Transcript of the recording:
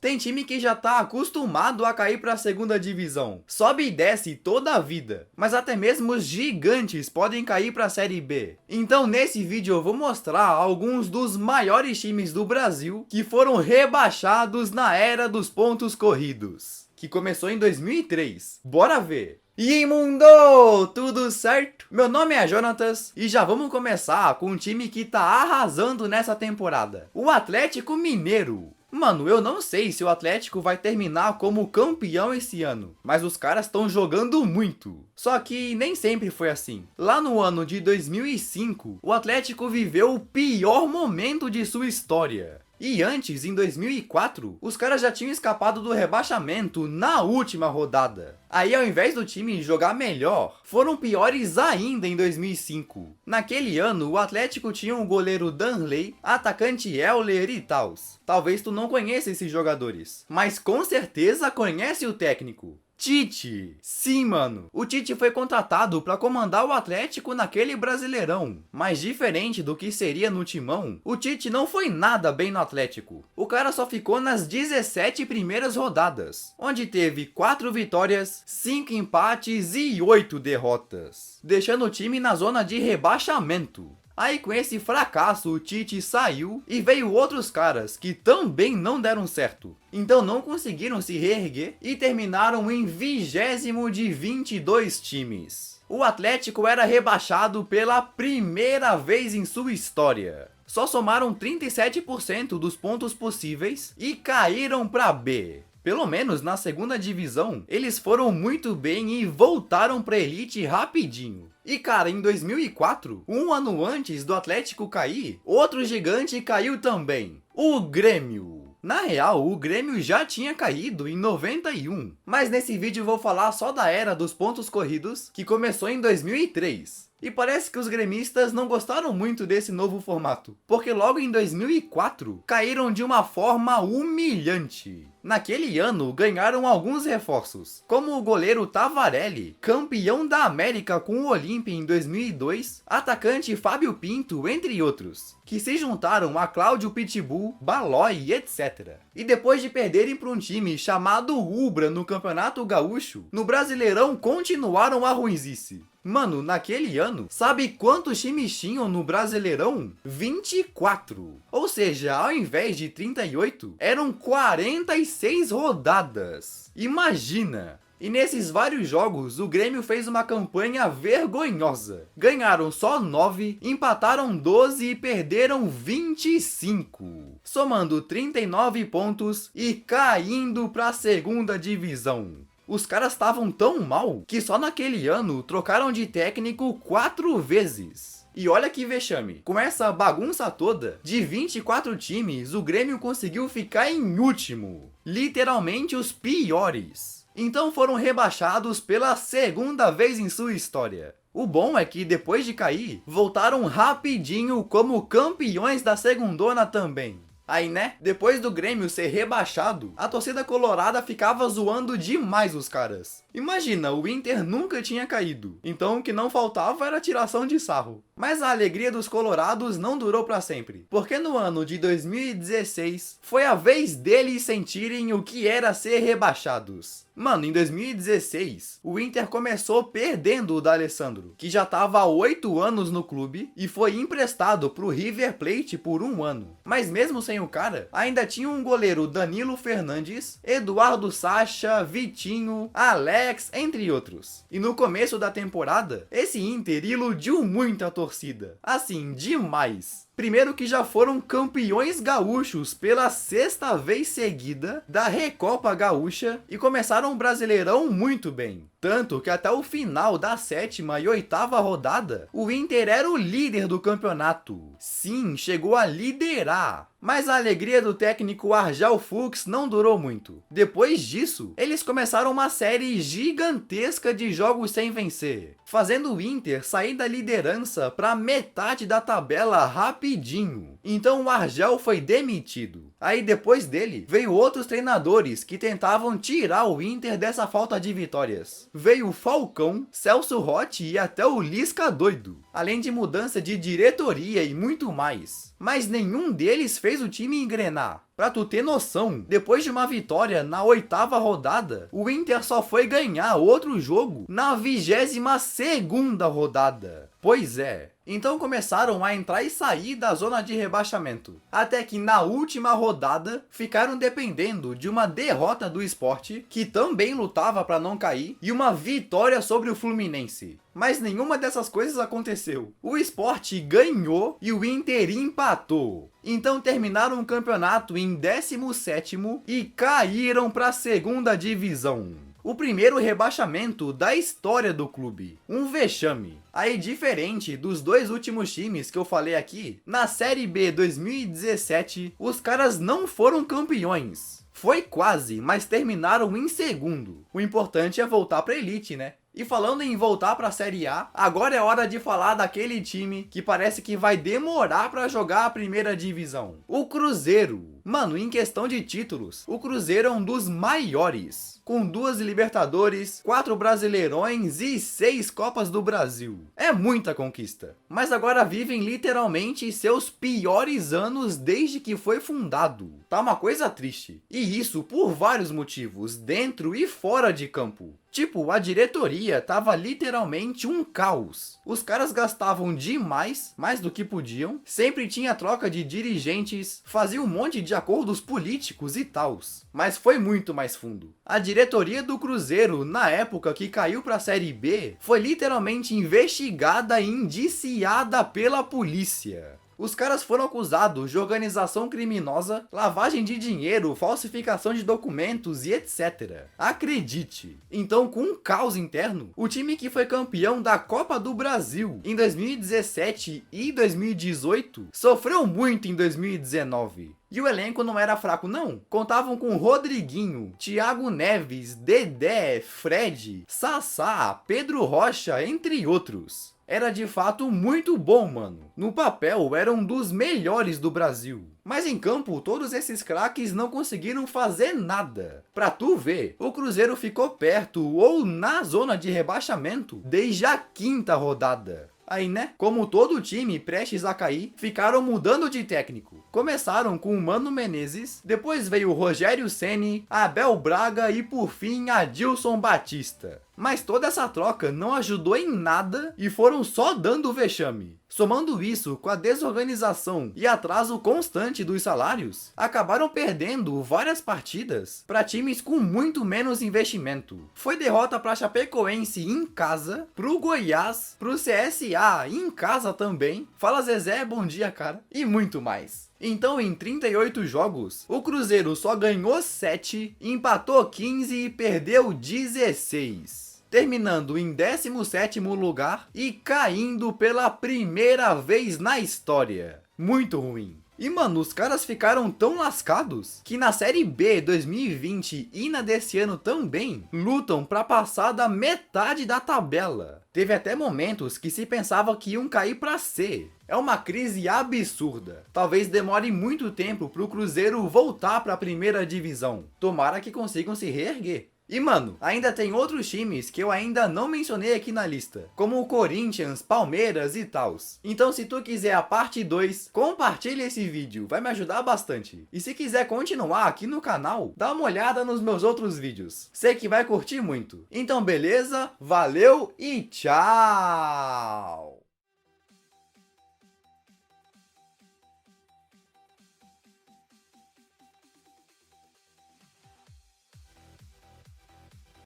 Tem time que já tá acostumado a cair para a segunda divisão, sobe e desce toda a vida, mas até mesmo os gigantes podem cair para a Série B. Então nesse vídeo eu vou mostrar alguns dos maiores times do Brasil que foram rebaixados na era dos pontos corridos, que começou em 2003. Bora ver! E Imundo! Tudo certo? Meu nome é Jonatas e já vamos começar com um time que tá arrasando nessa temporada, o Atlético Mineiro. Mano, eu não sei se o Atlético vai terminar como campeão esse ano, mas os caras estão jogando muito. Só que nem sempre foi assim. Lá no ano de 2005, o Atlético viveu o pior momento de sua história. E antes, em 2004, os caras já tinham escapado do rebaixamento na última rodada. Aí, ao invés do time jogar melhor, foram piores ainda em 2005. Naquele ano, o Atlético tinha o goleiro Danley, atacante Euler e tals. Talvez tu não conheça esses jogadores, mas com certeza conhece o técnico. Tite! Sim, mano, o Tite foi contratado para comandar o Atlético naquele Brasileirão, mas diferente do que seria no Timão, o Tite não foi nada bem no Atlético. O cara só ficou nas 17 primeiras rodadas, onde teve 4 vitórias, 5 empates e 8 derrotas, deixando o time na zona de rebaixamento. Aí com esse fracasso o Tite saiu e veio outros caras que também não deram certo. Então não conseguiram se reerguer e terminaram em 20º de 22 times. O Atlético era rebaixado pela primeira vez em sua história. Só somaram 37% dos pontos possíveis e caíram para B. Pelo menos na segunda divisão, eles foram muito bem e voltaram para a elite rapidinho. E cara, em 2004, um ano antes do Atlético cair, outro gigante caiu também, o Grêmio. Na real, o Grêmio já tinha caído em 91, mas nesse vídeo eu vou falar só da era dos pontos corridos, que começou em 2003. E parece que os gremistas não gostaram muito desse novo formato, porque logo em 2004 caíram de uma forma humilhante. Naquele ano ganharam alguns reforços, como o goleiro Tavarelli, campeão da América com o Olímpia em 2002, atacante Fábio Pinto, entre outros, que se juntaram a Cláudio Pitbull, Balói, etc. E depois de perderem para um time chamado Ubra no Campeonato Gaúcho, no Brasileirão continuaram a ruinzice. Mano, naquele ano, sabe quantos times tinham no Brasileirão? 24. Ou seja, ao invés de 38, eram 46 rodadas. Imagina! E nesses vários jogos, o Grêmio fez uma campanha vergonhosa. Ganharam só 9, empataram 12 e perderam 25. Somando 39 pontos e caindo para a segunda divisão. Os caras estavam tão mal que só naquele ano trocaram de técnico 4 vezes. E olha que vexame, com essa bagunça toda, de 24 times, o Grêmio conseguiu ficar em último. Literalmente os piores. Então foram rebaixados pela segunda vez em sua história. O bom é que depois de cair, voltaram rapidinho como campeões da segundona também. Aí né, depois do Grêmio ser rebaixado, a torcida colorada ficava zoando demais os caras. Imagina, o Inter nunca tinha caído, então o que não faltava era tiração de sarro. Mas a alegria dos colorados não durou para sempre, porque no ano de 2016 foi a vez deles sentirem o que era ser rebaixados. Mano, em 2016, o Inter começou perdendo o D'Alessandro, que já estava há 8 anos no clube e foi emprestado pro River Plate por 1 ano. Mas mesmo sem o cara, ainda tinha um goleiro Danilo Fernandes, Eduardo Sacha, Vitinho, Alex, entre outros. E no começo da temporada, esse Inter iludiu muito a torcida. Assim, demais. Primeiro que já foram campeões gaúchos pela 6ª vez seguida da Recopa Gaúcha e começaram o Brasileirão muito bem. Tanto que até o final da 7ª e 8ª rodada, o Inter era o líder do campeonato. Sim, chegou a liderar. Mas a alegria do técnico Arjel Fuchs não durou muito. Depois disso, eles começaram uma série gigantesca de jogos sem vencer, fazendo o Inter sair da liderança para metade da tabela rapidinho. Então o Arjel foi demitido. Aí depois dele, veio outros treinadores que tentavam tirar o Inter dessa falta de vitórias. Veio o Falcão, Celso Roth e até o Lisca doido. Além de mudança de diretoria e muito mais. Mas nenhum deles fez o time engrenar. Pra tu ter noção, depois de uma vitória na 8ª rodada, o Inter só foi ganhar outro jogo na 22ª rodada. Pois é. Então começaram a entrar e sair da zona de rebaixamento. Até que na última rodada, ficaram dependendo de uma derrota do Sport, que também lutava para não cair, e uma vitória sobre o Fluminense. Mas nenhuma dessas coisas aconteceu. O Sport ganhou e o Inter empatou. Então terminaram o campeonato em 17º e caíram para a 2ª divisão. O primeiro rebaixamento da história do clube. Um vexame. Aí, diferente dos dois últimos times que eu falei aqui, na Série B 2017, os caras não foram campeões. Foi quase, mas terminaram em segundo. O importante é voltar pra elite, né? E falando em voltar para a Série A, agora é hora de falar daquele time que parece que vai demorar para jogar a primeira divisão. O Cruzeiro. Mano, em questão de títulos, o Cruzeiro é um dos maiores. Com 2 Libertadores, 4 Brasileirões e 6 Copas do Brasil. É muita conquista. Mas agora vivem literalmente seus piores anos desde que foi fundado. Tá uma coisa triste. E isso por vários motivos, dentro e fora de campo. Tipo, a diretoria tava literalmente um caos. Os caras gastavam demais, mais do que podiam. Sempre tinha troca de dirigentes, fazia um monte de acordos políticos e tals. Mas foi muito mais fundo. A diretoria do Cruzeiro, na época que caiu pra Série B, foi literalmente investigada e indiciada pela polícia. Os caras foram acusados de organização criminosa, lavagem de dinheiro, falsificação de documentos e etc. Acredite! Então, com um caos interno, o time que foi campeão da Copa do Brasil em 2017 e 2018 sofreu muito em 2019. E o elenco não era fraco não, contavam com Rodriguinho, Thiago Neves, Dedé, Fred, Sassá, Pedro Rocha, entre outros. Era de fato muito bom, mano. No papel, era um dos melhores do Brasil. Mas em campo, todos esses craques não conseguiram fazer nada. Pra tu ver, o Cruzeiro ficou perto ou na zona de rebaixamento desde a 5ª rodada. Aí, né? Como todo time prestes a cair, ficaram mudando de técnico. Começaram com o Mano Menezes, depois veio o Rogério Ceni, Abel Braga e por fim Adilson Batista. Mas toda essa troca não ajudou em nada e foram só dando vexame. Somando isso com a desorganização e atraso constante dos salários, acabaram perdendo várias partidas para times com muito menos investimento. Foi derrota para Chapecoense em casa, pro Goiás, pro CSA em casa também, fala Zezé, bom dia cara, e muito mais. Então em 38 jogos, o Cruzeiro só ganhou 7, empatou 15 e perdeu 16. Terminando em 17º lugar e caindo pela primeira vez na história. Muito ruim. E mano, os caras ficaram tão lascados que na Série B 2020 e na desse ano também lutam para passar da metade da tabela. Teve até momentos que se pensava que iam cair para C. É uma crise absurda. Talvez demore muito tempo para o Cruzeiro voltar para a primeira divisão. Tomara que consigam se reerguer. E mano, ainda tem outros times que eu ainda não mencionei aqui na lista, como o Corinthians, Palmeiras e tals. Então se tu quiser a parte 2, compartilha esse vídeo, vai me ajudar bastante. E se quiser continuar aqui no canal, dá uma olhada nos meus outros vídeos. Sei que vai curtir muito. Então beleza, valeu e tchau!